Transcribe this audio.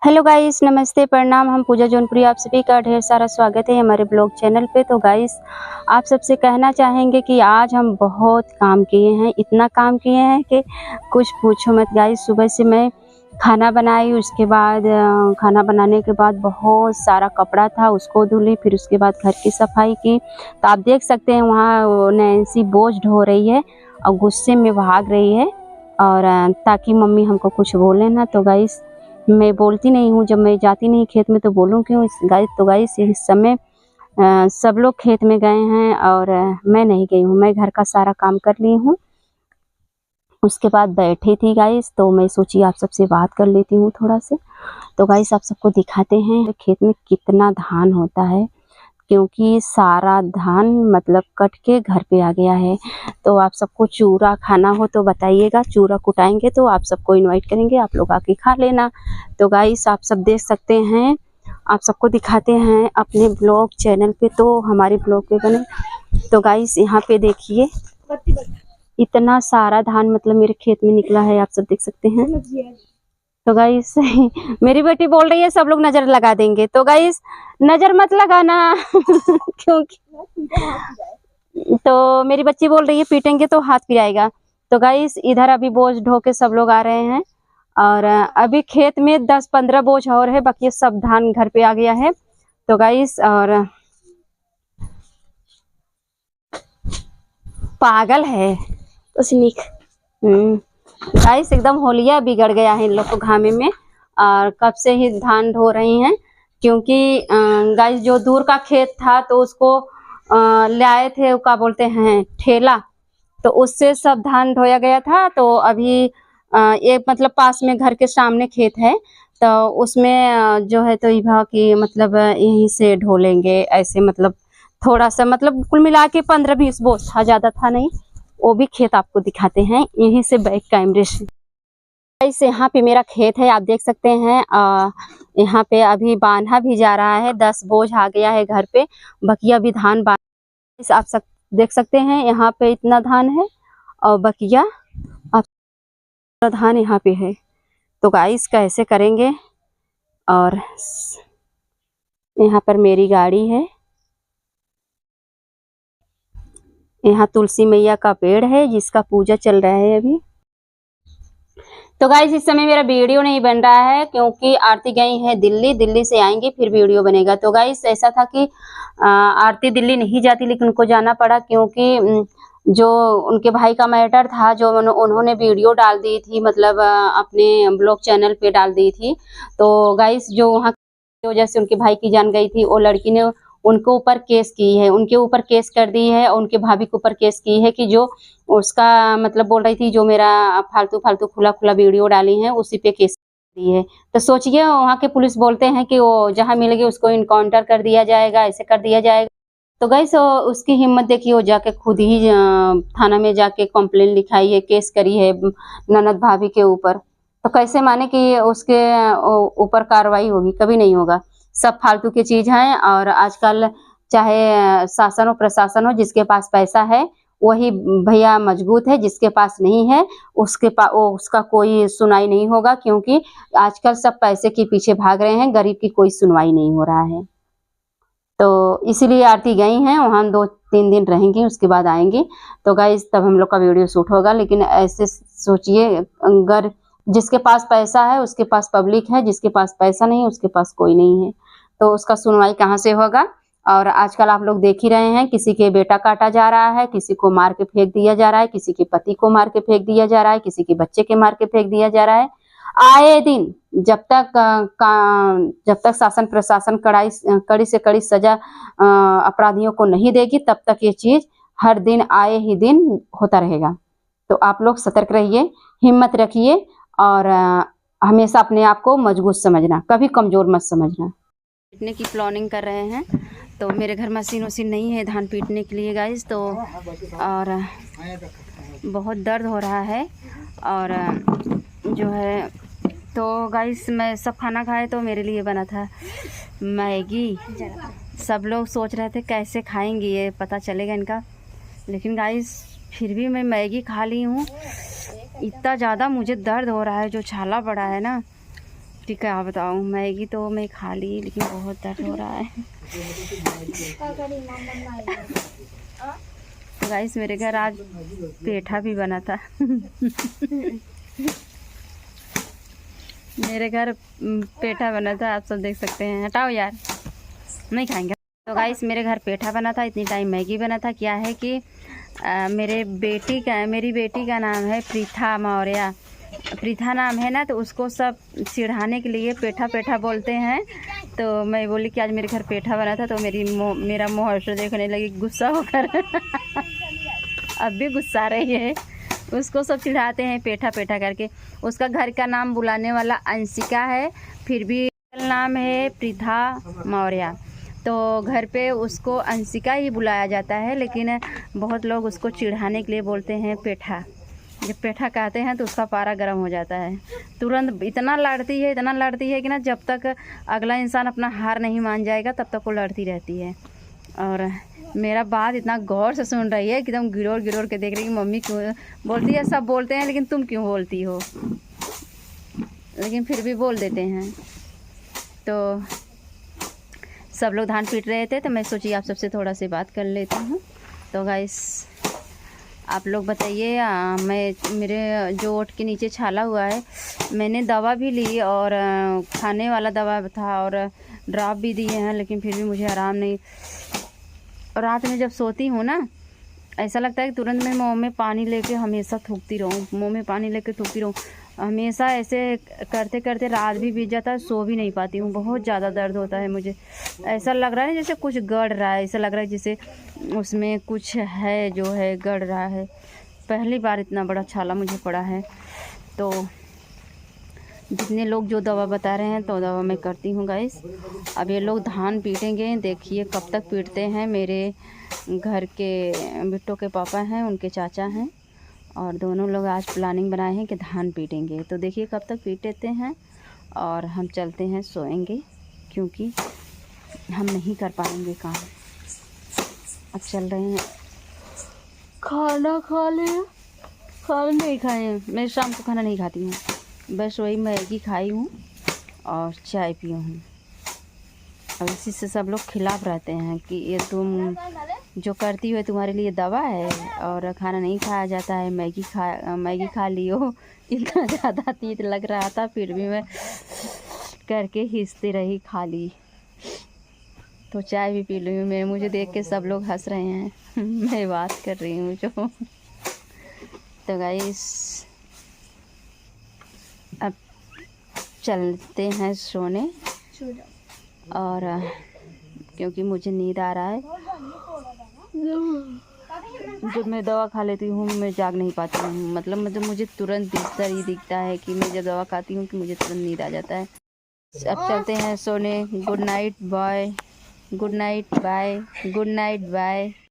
Hello guys, नमस्ते, प्रणाम। हम पूजा जौनपुरी, आप सभी का ढेर सारा स्वागत है हमारे ब्लॉग चैनल पे। तो गाइस, आप सबसे कहना चाहेंगे कि आज हम बहुत काम किए हैं, इतना काम किए हैं कि कुछ पूछो मत गाइस। सुबह से मैं खाना बनाई, उसके बाद खाना बनाने के बाद बहुत सारा कपड़ा था, उसको धुली, फिर उसके बाद घर की सफाई की। तो आप देख सकते हैं वहाँ नैन्सी बोझ ढो रही है और गुस्से में भाग रही है, और ताकि मम्मी हमको कुछ बोले ना। तो गाइस, मैं बोलती नहीं हूँ, जब मैं जाती नहीं खेत में तो बोलूँ क्यों गाइस। तो गाइस, इस समय सब लोग खेत में गए हैं और मैं नहीं गई हूँ। मैं घर का सारा काम कर ली हूँ। उसके बाद बैठी थी गाइस, तो मैं सोची आप सबसे बात कर लेती हूँ थोड़ा से। तो गाइस, आप सबको दिखाते हैं खेत में कितना धान होता है, क्योंकि सारा धान मतलब कट के घर पे आ गया है। तो आप सबको चूरा खाना हो तो बताइएगा, चूरा कुटाएंगे तो आप सबको इनवाइट करेंगे, आप लोग आके खा लेना। तो गाइस, आप सब देख सकते हैं, आप सबको दिखाते हैं अपने ब्लॉग चैनल पे, तो हमारे ब्लॉग पे बने। तो गाइस, यहाँ पे देखिए इतना सारा धान मतलब मेरे खेत में निकला है, आप सब देख सकते हैं। तो गाइस मेरी बेटी बोल रही है सब लोग नजर लगा देंगे। तो गाइस, नजर मत लगाना क्योंकि तो मेरी बच्ची बोल रही है पीटेंगे तो हाथ पिराएगा। तो गाइस, इधर अभी बोझ ढो के सब लोग आ रहे हैं, और अभी खेत में 10-15 बोझ और है, बाकी सब धान घर पे आ गया है। तो गाइस, और पागल है तो सिनिक गाइस, एकदम होलिया बिगड़ गया है इन लोग को घामे में, और कब से ही धान ढो रही हैं। क्योंकि गाइस, जो दूर का खेत था तो उसको ले आए थे, क्या बोलते हैं, ठेला। तो उससे सब धान ढोया गया था। तो अभी एक मतलब पास में घर के सामने खेत है, तो उसमें जो है तो इभा की मतलब यहीं से ढो लेंगे ऐसे, मतलब थोड़ा सा, मतलब कुल मिला के 15-20 बोझ था, ज्यादा था नहीं। वो भी खेत आपको दिखाते हैं यहीं से बैक कैमरे से। गाइस, यहाँ पे मेरा खेत है, आप देख सकते हैं। यहाँ पे अभी बांधा भी जा रहा है, 10 बोझ आ गया है घर पे, बकिया भी धान बांध। आप सब देख सकते हैं यहाँ पे इतना धान है, और बकिया आप धान यहाँ पे है। तो गाइस, कैसे करेंगे। और यहाँ पर मेरी गाड़ी है, यहाँ तुलसी मैया का पेड़ है जिसका पूजा चल रहा है अभी। तो गाइस, इस समय मेरा वीडियो नहीं बन रहा है क्योंकि आरती गई है दिल्ली, दिल्ली से आएंगी फिर वीडियो बनेगा। तो गाइस, ऐसा था कि आरती दिल्ली नहीं जाती, लेकिन उनको जाना पड़ा क्योंकि जो उनके भाई का मैटर था, जो उन्होंने वीडियो डाल दी थी, मतलब अपने ब्लॉग चैनल पे डाल दी थी। तो गाइस, जो वहाँ की वजह से उनके भाई की जान गई थी, वो लड़की ने उनके ऊपर केस की है, उनके ऊपर केस कर दी है, और उनके भाभी के ऊपर केस की है कि जो उसका मतलब बोल रही थी, जो मेरा फालतू फालतू खुला खुला वीडियो डाली है उसी पे केस दी है। तो सोचिए, वहाँ के पुलिस बोलते हैं कि वो जहाँ मिलेगी उसको इनकाउंटर कर दिया जाएगा, ऐसे कर दिया जाएगा। तो गाइस, उसकी हिम्मत देखिए, वो जाके खुद ही थाना में जाके कंप्लेन लिखाई है, केस करी है ननद भाभी के ऊपर। तो कैसे माने कि उसके ऊपर कार्रवाई होगी? कभी नहीं होगा। सब फालतू की चीज है, और आजकल चाहे शासन हो प्रशासन हो, जिसके पास पैसा है वही भैया मजबूत है, जिसके पास नहीं है उसके पास उसका कोई सुनाई नहीं होगा, क्योंकि आजकल सब पैसे के पीछे भाग रहे हैं, गरीब की कोई सुनवाई नहीं हो रहा है। तो इसीलिए आरती गई हैं वहाँ, 2-3 दिन रहेंगी, उसके बाद आएंगी। तो गाइस, तब हम लोग का वीडियो शूट होगा। लेकिन ऐसे सोचिए, अगर जिसके पास पैसा है उसके पास पब्लिक है, जिसके पास पैसा नहीं उसके पास कोई नहीं है, तो उसका सुनवाई कहाँ से होगा। और आजकल आप लोग देख ही रहे हैं, किसी के बेटा काटा जा रहा है, किसी को मार के फेंक दिया जा रहा है, किसी के पति को मार के फेंक दिया जा रहा है, किसी के बच्चे के मार के फेंक दिया जा रहा है। आए दिन, जब तक शासन प्रशासन कड़ी से कड़ी सजा अपराधियों को नहीं देगी, तब तक ये चीज हर दिन आए ही दिन होता रहेगा। तो आप लोग सतर्क रहिए, हिम्मत रखिए, और हमेशा अपने आप को मजबूत समझना, कभी कमजोर मत समझना। पीटने की प्लानिंग कर रहे हैं, तो मेरे घर मशीन वशीन नहीं है धान पीटने के लिए गाइस। तो और बहुत दर्द हो रहा है, और जो है तो गाइस, मैं सब खाना खाए तो मेरे लिए बना था मैगी। सब लोग सोच रहे थे कैसे खाएंगी, ये पता चलेगा इनका। लेकिन गाइस, फिर भी मैं मैगी खा ली हूँ। इतना ज़्यादा मुझे दर्द हो रहा है, जो छाला पड़ा है ना, क्या बताऊँ, मैगी तो मैं खा ली लेकिन बहुत दर्द हो रहा है। तो गाइस मेरे घर आज पेठा भी बना था। मेरे घर पेठा बना था, आप सब देख सकते हैं। हटाओ यार, नहीं खाएंगे। तो गाइस मेरे घर पेठा बना था, इतनी टाइम मैगी बना था। क्या है कि मेरी बेटी का नाम है प्रीथा मौर्य। प्रीथा नाम है ना, तो उसको सब चिढ़ाने के लिए पेठा पेठा बोलते हैं। तो मैं बोली कि आज मेरे घर पेठा बना था, तो मेरा मुँह ऐसे देखने लगी गुस्सा होकर। अब भी गुस्सा रही है। उसको सब चिढ़ाते हैं पेठा पेठा करके। उसका घर का नाम बुलाने वाला अंशिका है, फिर भी नाम है प्रीथा मौर्य। तो घर पे उसको अंशिका ही बुलाया जाता है, लेकिन बहुत लोग उसको चिढ़ाने के लिए बोलते हैं पेठा। जब पेठा कहते हैं तो उसका पारा गर्म हो जाता है तुरंत। इतना लड़ती है कि ना, जब तक अगला इंसान अपना हार नहीं मान जाएगा तब तक वो लड़ती रहती है। और मेरा बात इतना गौर से सुन रही है कि एकदम गिरोर गिरोर के देख रही है। मम्मी क्यों बोलती है, सब बोलते हैं लेकिन तुम क्यों बोलती हो, लेकिन फिर भी बोल देते हैं। तो सब लोग धान पीट रहे थे, तो मैं सोची आप सबसे थोड़ा सी बात कर लेती हूँ। तो गाइस आप लोग बताइए, मेरे जो ओठ के नीचे छाला हुआ है, मैंने दवा भी ली और खाने वाला दवा था और ड्रॉप भी दिए हैं, लेकिन फिर भी मुझे आराम नहीं। रात में जब सोती हूँ ना, ऐसा लगता है कि तुरंत मैं मुँह में पानी लेके हमेशा थूकती रहूँ, मुँह में पानी लेके थूकती रहूँ। हमेशा ऐसे करते करते रात भी बीत जाता है, सो भी नहीं पाती हूँ। बहुत ज़्यादा दर्द होता है मुझे। ऐसा लग रहा है जैसे कुछ गड़ रहा है, ऐसा लग रहा है जैसे उसमें कुछ है जो है गड़ रहा है। पहली बार इतना बड़ा छाला मुझे पड़ा है। तो जितने लोग जो दवा बता रहे हैं तो दवा मैं करती हूँ गाइस। अब ये लोग धान पीटेंगे, देखिए कब तक पीटते हैं। मेरे घर के बिट्टो के पापा हैं, उनके चाचा हैं, और दोनों लोग आज प्लानिंग बनाए हैं कि धान पीटेंगे। तो देखिए कब तक पीटते हैं, और हम चलते हैं सोएंगे, क्योंकि हम नहीं कर पाएंगे काम। अब चल रहे हैं। खाना खा ले, खाना नहीं खाए। मैं शाम को खाना नहीं खाती हूँ, बस वही मैगी खाई हूँ और चाय पी हूँ। और इसी से सब लोग खिलाफ रहते हैं कि ये तुम जो करती हो तुम्हारे लिए दवा है, और खाना नहीं खाया जाता है। मैगी खा लियो। इतना ज़्यादा तीत लग रहा था, फिर भी मैं करके हिस्से रही, खा ली। तो चाय भी पी ली मैं। मुझे देख के सब लोग हंस रहे हैं। मैं बात कर रही हूँ जो। तो गाइस अब चलते हैं सोने, और क्योंकि मुझे नींद आ रहा है। जब मैं दवा खा लेती हूँ मैं जाग नहीं पाती हूँ, मतलब मुझे तुरंत बिस्तर ही दिखता है कि मैं जब दवा खाती हूँ कि मुझे तुरंत नींद आ जाता है। अब चलते हैं सोने। Good night bye, good night bye, good night bye.